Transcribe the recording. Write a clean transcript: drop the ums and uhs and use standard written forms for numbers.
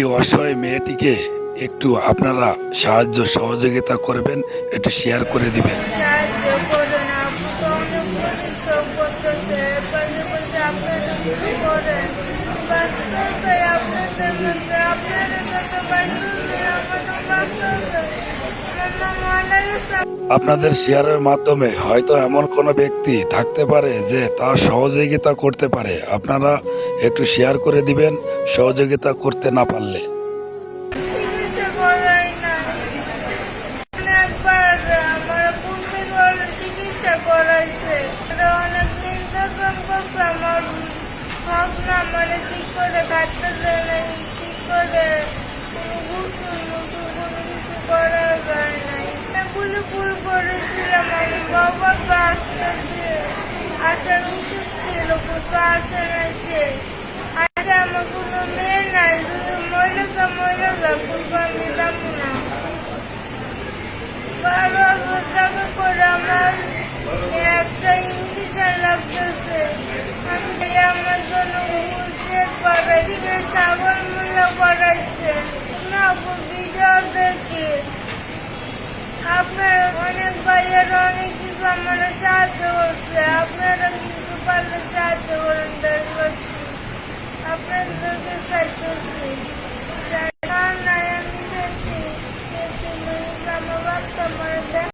এই অসহায় মেয়েটিকে একটু আপনারা সাহায্য সহযোগিতা করবেন, একটু শেয়ার করে দিবেন। সাহায্য করুন, আপু তো অনেক পরিশ্রম করতেছে, পাশাপাশি আপনারা কি করেন? বাঁচতেছে আপনাদের মধ্যে, আপনাদের সাথে বাঁচতেছে, আমাদের বাঁচতেছে। আমার মা মারা গেছে। আপনাদের শেয়ারের মাধ্যমে হয়তো এমন কোনো ব্যক্তি থাকতে পারে যে তার সহযোগিতা করতে পারে, আপনারা একটু শেয়ার করে দিবেন সহযোগিতা করতে না পারলে। চিকিৎসা করাই নাই। অনেকবার আমার পূর্বে ঘরে চিকিৎসা করাইছে, অনেক নির্যাতন করছে। আমার স্বপ্ন আমার ঠিক করে কাটতে দেয় নাই, ঠিক করে কোনো গোসল মোসল কোনো কিছু করা যায় নাই। এগুলো ভুল করেছিলাম, আমার বাবা তো আসতে দিয়ে আসার উচিত ছিল, কিন্তু আসে নাই। সে আসে আমার কোনো মেয়ে নাই,